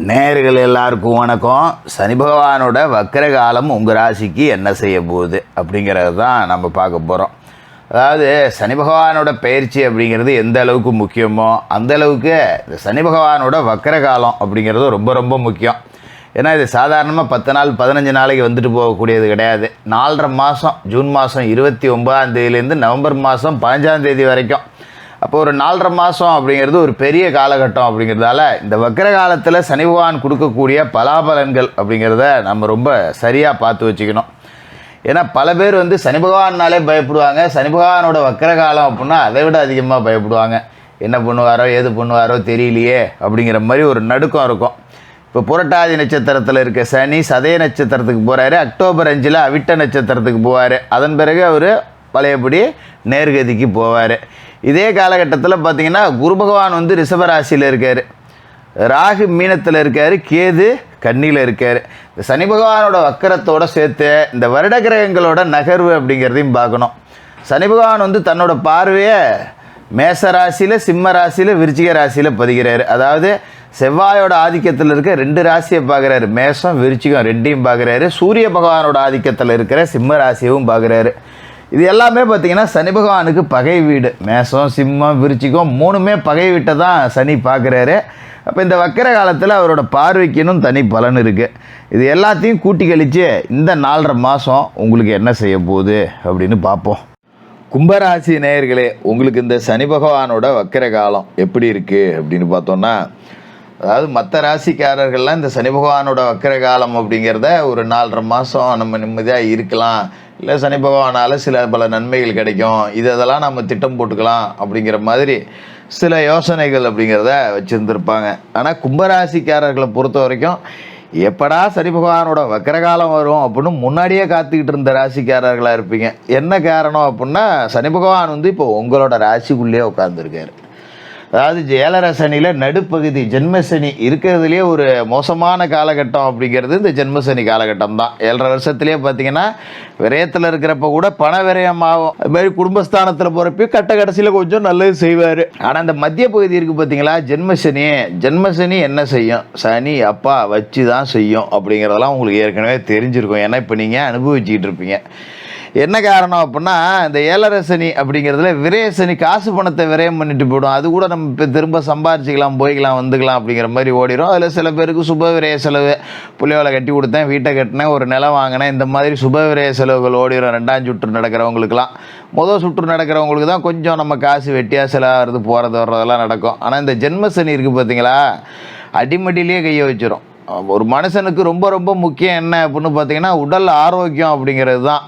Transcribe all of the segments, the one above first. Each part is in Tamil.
நேயர்கள் எல்லாருக்கும் வணக்கம். சனி பகவானோட வக்கர காலம் உங்கள் ராசிக்கு என்ன செய்ய போகுது அப்படிங்கிறது தான் நம்ம பார்க்க போகிறோம். அதாவது சனி பகவானோட பயிற்சி அப்படிங்கிறது எந்த அளவுக்கு முக்கியமோ அந்த அளவுக்கு இந்த சனி பகவானோட வக்கர காலம் அப்படிங்கிறது ரொம்ப ரொம்ப முக்கியம். ஏன்னா இது சாதாரணமாக 10 நாள் 15 நாளைக்கு வந்துட்டு போகக்கூடியது கிடையாது. 4.5 மாதம், ஜூன் மாதம் 29ஆம் தேதியிலேருந்து நவம்பர் மாதம் 15ஆம் தேதி வரைக்கும். அப்போ ஒரு 4.5 மாதம் அப்படிங்கிறது ஒரு பெரிய காலகட்டம். அப்படிங்கிறதால இந்த வக்கர காலத்தில் சனி பகவான் கொடுக்கக்கூடிய பலாபலன்கள் அப்படிங்கிறத நம்ம ரொம்ப சரியாக பார்த்து வச்சுக்கணும். ஏன்னா பல பேர் சனி பகவான்னாலே பயப்படுவாங்க. சனி பகவானோட வக்கர காலம் அப்படின்னா அதை விட அதிகமாக பயப்படுவாங்க. என்ன பண்ணுவாரோ ஏது பண்ணுவாரோ தெரியலையே அப்படிங்கிற மாதிரி ஒரு நடுக்கம் இருக்கும். இப்போ புரட்டாதி நட்சத்திரத்தில் இருக்க சனி சதய நட்சத்திரத்துக்கு போகிறாரு. அக்டோபர் 5 அவிட்ட நட்சத்திரத்துக்கு போவார். அதன் பிறகு அவர் பழையபடி நேர்கதிக்கு போவார். இதே காலகட்டத்தில் பார்த்திங்கன்னா குரு பகவான் ரிஷபராசியில் இருக்கார், ராகு மீனத்தில் இருக்கார், கேது கன்னியில் இருக்கார். இந்த சனி பகவானோட வக்கரத்தோடு சேர்த்து இந்த வருட கிரகங்களோட நகர்வு அப்படிங்கிறதையும் பார்க்கணும். சனி பகவான் தன்னோட பார்வையை மேச ராசியில், சிம்ம ராசியில், விருச்சிக ராசியில் பதிகிறார். அதாவது செவ்வாயோட ஆதிக்கத்தில் இருக்க 2 ராசியை பார்க்குறாரு. மேசம் விருச்சிகம் ரெண்டையும் பார்க்குறாரு. சூரிய பகவானோட ஆதிக்கத்தில் இருக்கிற சிம்ம ராசியவும் பார்க்குறாரு. இது எல்லாமே பார்த்திங்கன்னா சனி பகவானுக்கு பகை வீடு. மேசம், சிம்மம், விருச்சிகம் 3மே பகை வீட்டை தான் சனி பார்க்குறாரு. அப்போ இந்த வக்கர காலத்தில் அவரோட பார்வைக்குன்னு தனி பலன் இருக்குது. இது எல்லாத்தையும் கூட்டி கழித்து இந்த 4.5 மாதம் உங்களுக்கு என்ன செய்ய போகுது அப்படின்னு பார்ப்போம். கும்பராசி நேயர்களே, உங்களுக்கு இந்த சனி பகவானோட வக்கர காலம் எப்படி இருக்குது அப்படின்னு பார்த்தோன்னா, அதாவது மற்ற ராசிக்காரர்கள்லாம் இந்த சனி பகவானோட வக்கர காலம் அப்படிங்கிறத ஒரு 4.5 மாதம் நம்ம நிம்மதியாக இருக்கலாம், இல்லை சனி பகவானால் சில பல நன்மைகள் கிடைக்கும், இதெல்லாம் நம்ம திட்டம் போட்டுக்கலாம் அப்படிங்கிற மாதிரி சில யோசனைகள் அப்படிங்கிறத வச்சுருந்துருப்பாங்க. ஆனால் கும்பராசிக்காரர்களை பொறுத்த வரைக்கும் எப்படா சனி பகவானோட வக்கரகாலம் வரும் அப்படின்னு முன்னாடியே காத்துக்கிட்டு இருந்த ராசிக்காரர்களாக இருப்பீங்க. என்ன காரணம் அப்படின்னா, சனி பகவான் இப்போ உங்களோட ராசிக்குள்ளேயே உட்காந்துருக்காரு. அதாவது ஏழரை சனியில் நடுப்பகுதி ஜென்மசனி இருக்கிறதுலேயே ஒரு மோசமான காலகட்டம் அப்படிங்கிறது இந்த ஜென்மசனி காலகட்டம் தான். 7.5 வருஷத்துலேயே பார்த்தீங்கன்னா விரயத்தில் இருக்கிறப்ப கூட பண விரயமாகும். அதுமாதிரி குடும்பஸ்தானத்தில் போகிறப்ப கடைசியில் கொஞ்சம் நல்லது செய்வார். ஆனால் இந்த மத்திய பகுதி இருக்குது பார்த்தீங்களா, ஜென்மசனி என்ன செய்யும்? சனி அப்பா வச்சு தான் செய்யும் அப்படிங்கிறதெல்லாம் உங்களுக்கு ஏற்கனவே தெரிஞ்சிருக்கும். ஏன்னா இப்போ நீங்கள் அனுபவிச்சுக்கிட்டு இருப்பீங்க. என்ன காரணம் அப்படின்னா, இந்த 7.5 சனி அப்படிங்கிறதுல விரயசனி காசு பணத்தை விரயம் பண்ணிட்டு போய்டும். அது கூட நம்ம இப்போ திரும்ப சம்பாரிச்சிக்கலாம், போய்க்கலாம், வந்துக்கலாம் அப்படிங்கிற மாதிரி ஓடிடும். அதில் சில பேருக்கு சுப விரய செலவு, புள்ளியோலை கட்டி கொடுத்தேன், வீட்டை கட்டினேன், ஒரு நிலம் வாங்கினேன், இந்த மாதிரி சுப விரய செலவுகள் ஓடிடும். 2ஆம் சுற்று நடக்கிறவங்களுக்குலாம். முதல் சுற்று நடக்கிறவங்களுக்கு தான் கொஞ்சம் நம்ம காசு வெட்டியாக செலவாகிறது, போகிறது வர்றதெல்லாம் நடக்கும். ஆனால் இந்த ஜென்மசனி இருக்குது பார்த்தீங்களா, அடிமடியிலே கையை வச்சிடும். ஒரு மனுஷனுக்கு ரொம்ப ரொம்ப முக்கியம் என்ன அப்படின்னு பார்த்தீங்கன்னா, உடல் ஆரோக்கியம் அப்படிங்கிறது தான்.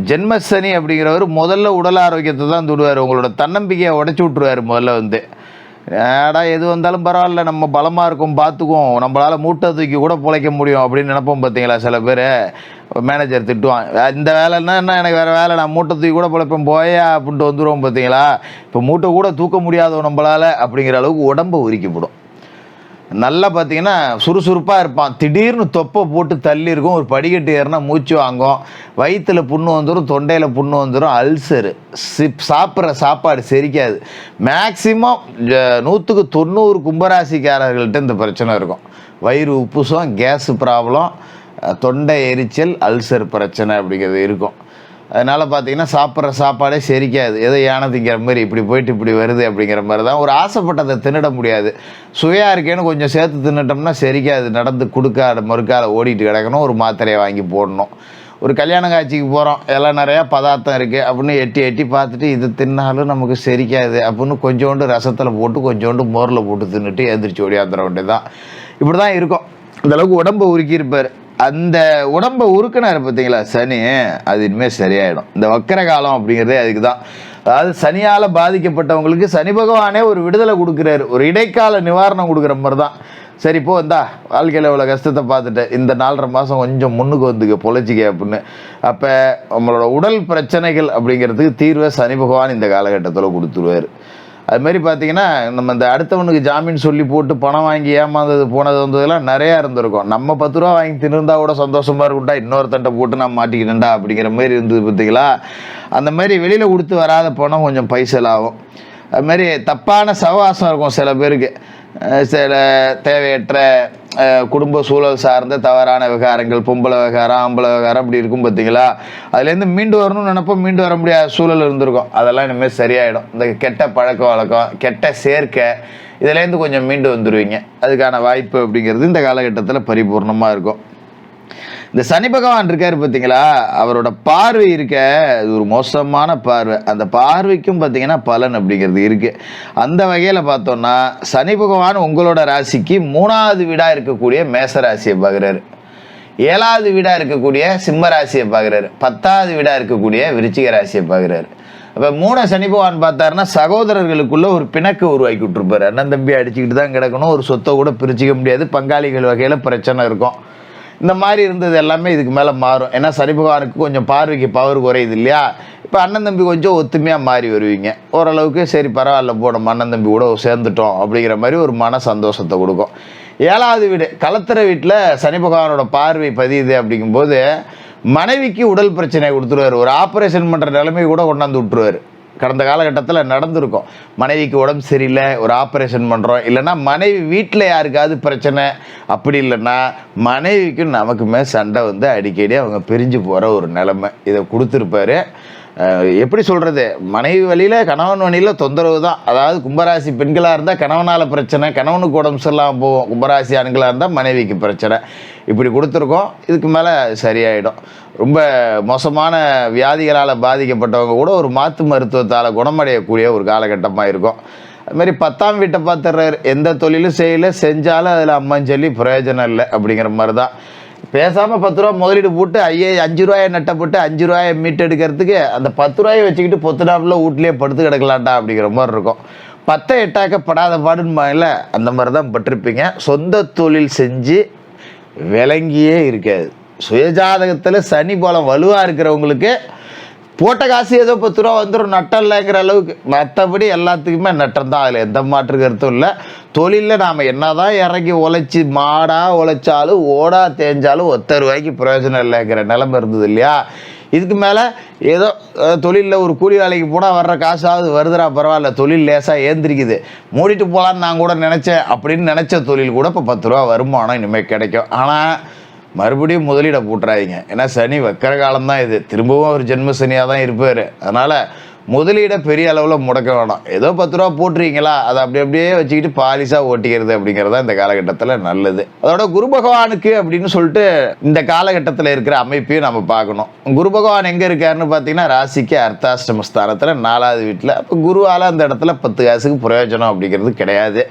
ஜென்மசனி அப்படிங்கிறவர் முதல்ல உடல் ஆரோக்கியத்தை தான் தொடுவார். உங்களோட தன்னம்பிக்கையை உடச்சி விட்ருவார். முதல்ல ஏடா எது வந்தாலும் பரவாயில்ல, நம்ம பலமாக இருக்கும், பார்த்துக்குவோம், நம்மளால் மூட்டை தூக்கி கூட பிழைக்க முடியும் அப்படின்னு நினைப்போம் பார்த்தீங்களா. சில பேர் மேனேஜர் திட்டுவான், இந்த வேலைன்னா என்ன, எனக்கு வேறு வேலை, நான் மூட்டை தூக்கி கூட பிழைப்பேன் போயா அப்படின்ட்டு வந்துடுவோம் பார்த்தீங்களா. இப்போ மூட்டை கூட தூக்க முடியாதோ நம்மளால் அப்படிங்கிற அளவுக்கு உடம்பை உரிக்கப்படும். நல்லா பார்த்தீங்கன்னா சுறுசுறுப்பாக இருப்பான். திடீர்னு தொப்பை போட்டு தள்ளி இருக்கும். ஒரு படிக்கட்டு ஏறினா மூச்சு வாங்கும், வயிற்றில் புண்ணு வந்துடும், தொண்டையில் புண்ணு வந்துடும், அல்சரு, சாப்பிட்ற சாப்பாடு செரிக்காது. மேக்சிமம் 100க்கு 90 கும்பராசிக்காரர்கள்ட்ட இந்த பிரச்சனை இருக்கும். வயிறு உப்புசம், கேஸு ப்ராப்ளம், தொண்டை எரிச்சல், அல்சர் பிரச்சனை அப்படிங்கிறது இருக்கும். அதனால் பார்த்தீங்கன்னா சாப்பிட்ற சாப்பாடே செரிக்காது. ஏதோ யானை திங்கிற மாதிரி இப்படி போயிட்டு இப்படி வருது அப்படிங்கிற மாதிரி தான். ஒரு ஆசைப்பட்டதை தின்னிட முடியாது. சுவையாக இருக்கேன்னு கொஞ்சம் சேர்த்து தின்னுட்டோம்னா செரிக்காது. நடந்து கொடுக்காத மறுக்கால ஓடிட்டு கிடக்கணும், ஒரு மாத்திரையை வாங்கி போடணும். ஒரு கல்யாண காட்சிக்கு போகிறோம், எல்லாம் நிறையா பதார்த்தம் இருக்குது அப்படின்னு எட்டி பார்த்துட்டு இது தின்னாலும் நமக்கு செரிக்காது அப்படின்னு கொஞ்சோண்டு ரசத்தில் போட்டு கொஞ்சோண்டு மோரில் போட்டு தின்னுட்டு எந்திரிச்சு ஓடியாந்துட வேண்டியது தான். இப்படி தான் இருக்கும். இந்தளவுக்கு உடம்பை உருக்கியிருப்பார். அந்த உடம்பை உருக்கினார் பார்த்தீங்களா சனி, அது இனிமேல் சரியாயிடும். இந்த வக்கர காலம் அப்படிங்கிறதே அதுக்கு தான். அதாவது சனியால் பாதிக்கப்பட்டவங்களுக்கு சனி பகவானே ஒரு விடுதலை கொடுக்குறாரு, ஒரு இடைக்கால நிவாரணம் கொடுக்குற மாதிரி தான். சரி இப்போ வாழ்க்கையில் இவ்வளோ கஷ்டத்தை பார்த்துட்டு இந்த 4.5 மாதம் கொஞ்சம் முன்னுக்கு வந்துக்க பொழைச்சிக்க அப்படின்னு. அப்போ நம்மளோட உடல் பிரச்சனைகள் அப்படிங்கிறதுக்கு தீர்வை சனி பகவான் இந்த காலகட்டத்தில் கொடுத்துருவார். அதுமாரி பார்த்தீங்கன்னா நம்ம இந்த அடுத்தவனுக்கு ஜாமீன் சொல்லி போட்டு பணம் வாங்கி ஏமாந்தது போனது வந்ததெல்லாம் நிறையா இருந்திருக்கும். நம்ம 10 ரூபா வாங்கி தின்னுருந்தா கூட சந்தோஷமாக இருக்கும்டா, இன்னொருத்தண்டை போட்டு நான் மாட்டிக்கிட்டேன்டா அப்படிங்கிற மாதிரி இருந்தது பார்த்தீங்களா. அந்த மாதிரி வெளியில் கொடுத்து வராத பணம் கொஞ்சம் பைசல் ஆகும். அதுமாதிரி தப்பான சவகாசம் இருக்கும் சில பேருக்கு. சில தேவையற்ற குடும்ப சூழல் சார்ந்த தவறான விவகாரங்கள், பொம்பளை விவகாரம், ஆம்பளை விவகாரம் அப்படி இருக்கும் பார்த்தீங்களா, அதுலேருந்து மீண்டு வரணும்னு நினைப்போம், மீண்டு வர முடியாத சூழல் இருந்திருக்கும். அதெல்லாம் இனிமேல் சரியாயிடும். இந்த கெட்ட பழக்க வழக்கம், கெட்ட சேர்க்கை, இதுலேருந்து கொஞ்சம் மீண்டு வந்துடுவீங்க. அதுக்கான வாய்ப்பு அப்படிங்கிறது இந்த காலகட்டத்தில் பரிபூர்ணமாக இருக்கும். இந்த சனி பகவான் இருக்காரு பார்த்தீங்களா, அவரோட பார்வை இருக்க அது ஒரு மோசமான பார்வை. அந்த பார்வைக்கும் பார்த்தீங்கன்னா பலன் அப்படிங்கிறது இருக்கு. அந்த வகையில் பார்த்தோம்னா சனி பகவான் உங்களோட ராசிக்கு 3வது வீடாக இருக்கக்கூடிய மேச ராசியை பார்க்குறாரு, 7வது வீடாக இருக்கக்கூடிய சிம்ம ராசியை பார்க்குறாரு, 10வது வீடாக இருக்கக்கூடிய விருச்சிக ராசியை பார்க்குறாரு. அப்போ 3 சனி பகவான் பார்த்தாருன்னா சகோதரர்களுக்குள்ள ஒரு பிணக்கு உருவாக்கி விட்டுருப்பாரு. அண்ணன் தம்பி அடிச்சுக்கிட்டு தான் கிடக்கணும், ஒரு சொத்தை கூட பிரிச்சிக்க முடியாது, பங்காளிகள் வகையில் பிரச்சனை இருக்கும். இந்த மாதிரி இருந்தது எல்லாமே இதுக்கு மேலே மாறும். ஏன்னா சனி பகவானுக்கு கொஞ்சம் பார்வைக்கு பவர் குறையுது இல்லையா. இப்போ அண்ணன் தம்பி கொஞ்சம் ஒத்துமையாக மாறி வருவீங்க. ஓரளவுக்கு சரி பரவாயில்ல போ, நம்ம அண்ணன் தம்பி கூட சேர்ந்துட்டோம் அப்படிங்கிற மாதிரி ஒரு மன சந்தோஷத்தை கொடுக்கும். 7வது வீடு களத்திர வீட்டில் சனி பகவானோட பார்வை பதியுது. அப்படிங்கும்போது மனைவிக்கு உடல் பிரச்சனை கொடுத்துருவார். ஒரு ஆப்ரேஷன் பண்ணுற நிலைமை கூட கொண்டாந்து விட்டுருவார். கடந்த காலகட்டத்தில் நடந்திருக்கும். மனைவிக்கு உடம்பு சரியில்லை, ஒரு ஆப்ரேஷன் பண்ணுறோம், இல்லைன்னா மனைவி வீட்டில் யாருக்காவது பிரச்சனை, அப்படி இல்லைன்னா மனைவிக்கும் நமக்குமே சண்டை வந்து அடிக்கடி அவங்க பிரிஞ்சு போகிற ஒரு நிலைமை இதை கொடுத்துருப்பாரு. எப்படி சொல்கிறது, மனைவி வழியில் கணவன் வழியில் தொந்தரவு தான். அதாவது கும்பராசி பெண்களாக இருந்தால் கணவனால் பிரச்சனை, கணவனுக்கு உடம்பு சரியில்லாமல் போகும். கும்பராசி ஆண்களாக இருந்தால் மனைவிக்கு பிரச்சனை. இப்படி கொடுத்துருக்கோம். இதுக்கு மேலே சரியாயிடும். ரொம்ப மோசமான வியாதிகளால் பாதிக்கப்பட்டவங்க கூட ஒரு மாற்று மருத்துவத்தால் குணமடையக்கூடிய ஒரு காலகட்டமாக இருக்கும். அதுமாரி 10ஆம் வீட்டை பார்த்துடுறாரு. எந்த தொழிலும் செய்யலை, செஞ்சாலும் அதில் அம்மன் சொல்லி பிரயோஜனம் இல்லை அப்படிங்கிற மாதிரி தான். பேசாமல் 10 ரூபா முதலீடு போட்டு 5 ரூபாயை நட்டை போட்டு 5 ரூபாயை மீட்டு எடுக்கிறதுக்கு அந்த 10 ரூபாயை வச்சுக்கிட்டு பொத்துடாப்புல வீட்லேயே படுத்து கிடக்கலாண்டா அப்படிங்கிற மாதிரி இருக்கும். 10 எட்டாக்க படாத பாடுன்னு அந்த மாதிரி தான் பட்டிருப்பீங்க. சொந்த தொழில் செஞ்சு விளங்கியே இருக்காது. சுயஜாதகத்தில் சனி பலம் வலுவாக இருக்கிறவங்களுக்கு போட்ட காசு ஏதோ 10 ரூபா வந்துடும், நட்டம் இல்லைங்கிற அளவுக்கு. மற்றபடி எல்லாத்துக்குமே நட்டம் தான், அதில் எந்த மாற்று கருத்தும் இல்லை. தொழிலில் நாம் என்ன தான் இறங்கி உழைச்சி மாடாக உழைச்சாலும் ஓடா தேஞ்சாலும் 1 ரூபாய்க்கு பிரயோஜனம் இல்லைங்கிற நிலைமை இருந்தது இல்லையா. இதுக்கு மேலே ஏதோ தொழிலில் ஒரு கூலி வேலைக்கு போனால் வர்ற காசாவது வருதுரா, பரவாயில்ல, தொழில் லேசாக ஏந்திரிக்குது, மூடிட்டு போகலான்னு நான் கூட நினச்சேன் அப்படின்னு நினச்ச தொழில் கூட இப்போ 10 ரூபா வருமானம் இனிமேல் கிடைக்கும். ஆனால் மறுபடியும் முதலீட போட்டுறாதீங்க. ஏன்னா சனி வக்கர காலம்தான் இது, திரும்பவும் ஒரு ஜென்ம சனியாக தான் இருப்பார். அதனால் முதலீடை பெரிய அளவில் முடக்க வேணாம். ஏதோ 10 ரூபா போட்டுறீங்களா, அதை அப்படியே வச்சுக்கிட்டு பாலிசாக ஓட்டிக்கிறது அப்படிங்கிறதா இந்த காலகட்டத்தில் நல்லது. அதோட குரு பகவானுக்கு அப்படின்னு சொல்லிட்டு இந்த காலகட்டத்தில் இருக்கிற அமைப்பையும் நம்ம பார்க்கணும். குரு பகவான் எங்கே இருக்காருன்னு பார்த்தீங்கன்னா ராசிக்கு அர்த்தாஷ்டம ஸ்தானத்தில் 4வது வீட்டில். அப்போ குருவால் அந்த இடத்துல 10 காசுக்கு பிரயோஜனம் அப்படிங்கிறது கிடையாது.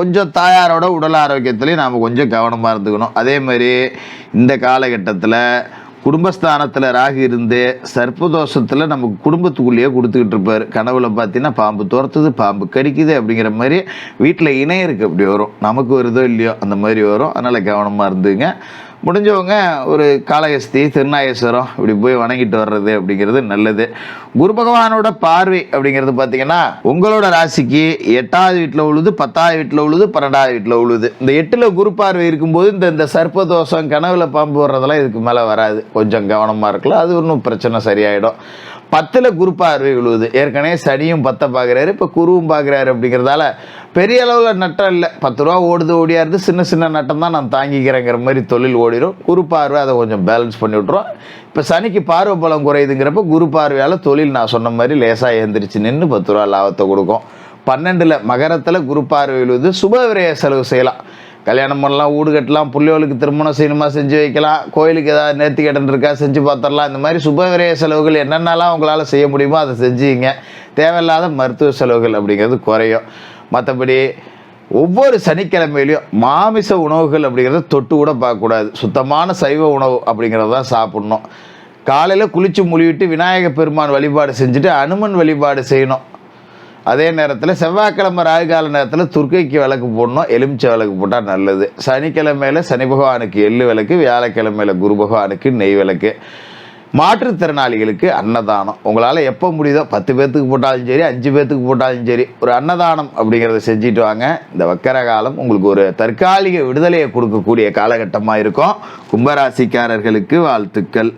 கொஞ்சம் தாயாரோட உடல் ஆரோக்கியத்துலேயும் நாம் கொஞ்சம் கவனமாக இருந்துக்கணும். அதே மாதிரி இந்த காலகட்டத்தில் குடும்பஸ்தானத்தில் ராகு இருந்து சர்ப்பதோஷத்தில் நமக்கு குடும்பத்துக்குள்ளேயே கொடுத்துக்கிட்டு இருப்பார். கனவுல பார்த்தீங்கன்னா பாம்பு துரத்துது, பாம்பு கடிக்குது அப்படிங்கிற மாதிரி வீட்டில் இணையருக்கு அப்படி வரும். நமக்கு வருதோ இல்லையோ அந்த மாதிரி வரும். அதனால் கவனமாக இருந்துங்க. முடிஞ்சவங்க ஒரு காளகஸ்தி, திருநாகேஸ்வரம் இப்படி போய் வணங்கிட்டு வர்றது அப்படிங்கிறது நல்லது. குரு பகவானோட பார்வை அப்படிங்கிறது பார்த்தீங்கன்னா உங்களோட ராசிக்கு 8வது வீட்டில் உழுது, 10வது வீட்டில் உழுது, 12வது வீட்டில் உழுது. இந்த 8ல் குரு பார்வை இருக்கும்போது இந்த சர்ப்பதோஷம், கனவுல பாம்பு வர்றதெல்லாம் இதுக்கு மேலே வராது. கொஞ்சம் கவனமாக இருக்கலாம், அது ஒன்றும் பிரச்சனை சரியாயிடும். 10ல் குரு பார்வை விழுவுது. ஏற்கனவே சனியும் 10 பார்க்குறாரு, இப்போ குருவும் பார்க்குறாரு. அப்படிங்கிறதால பெரிய அளவில் நட்டம் இல்லை. 10 ரூபா ஓடுது ஓடியாருது, சின்ன சின்ன நட்டம் தான் நான் தாங்கிக்கிறேங்கிற மாதிரி தொழில் ஓடிடும். குரு பார்வை அதை கொஞ்சம் பேலன்ஸ் பண்ணி விட்ருவோம். இப்போ சனிக்கு பார்வை பலம் குறையுதுங்கிறப்ப குரு பார்வையால் தொழில் நான் சொன்ன மாதிரி லேசாக எழுந்திரிச்சு நின்று 10 ரூபா லாபத்தை கொடுக்கும். 12ல் மகரத்தில் குரு பார்வை விழுவுது. சுப விரய செலவு செய்யலாம். கல்யாணம் பண்ணலாம், வீடு கட்டலாம், பிள்ளைகளுக்கு திருமணம் செய்யணுமா செஞ்சு வைக்கலாம், கோயிலுக்கு ஏதாவது நேர்த்தி கடன் இருக்கா செஞ்சு பார்த்துடலாம். இந்த மாதிரி சுபவிரய செலவுகள் என்னென்னலாம் உங்களால் செய்ய முடியுமோ அதை செஞ்சுங்க. தேவையில்லாத மருத்துவ செலவுகள் அப்படிங்கிறது குறையும். மற்றபடி ஒவ்வொரு சனிக்கிழமையிலையும் மாமிச உணவுகள் அப்படிங்கிறத தொட்டு கூட பார்க்கக்கூடாது. சுத்தமான சைவ உணவு அப்படிங்கிறத தான் சாப்பிட்ணும். காலையில் குளித்து முழுவிட்டு விநாயகர் பெருமான் வழிபாடு செஞ்சுட்டு அனுமன் வழிபாடு செய்யணும். அதே நேரத்தில் செவ்வாய்க்கிழமை ராகுகால நேரத்தில் துர்க்கைக்கு விளக்கு போடணும், எலுமிச்சை விளக்கு போட்டால் நல்லது. சனிக்கிழமையில் சனி பகவானுக்கு எள்ளு விளக்கு, வியாழக்கிழமையில் குரு பகவானுக்கு நெய் விளக்கு. மாற்றுத்திறனாளிகளுக்கு அன்னதானம் உங்களால் எப்போ முடியுதோ 10 பேர்த்துக்கு போட்டாலும் சரி, 5 பேர்த்துக்கு போட்டாலும் சரி, ஒரு அன்னதானம் அப்படிங்கிறத செஞ்சுட்டு வாங்க. இந்த வக்கர காலம் உங்களுக்கு ஒரு தற்காலிக விடுதலையை கொடுக்கக்கூடிய காலகட்டமாக இருக்கும். கும்பராசிக்காரர்களுக்கு வாழ்த்துக்கள்.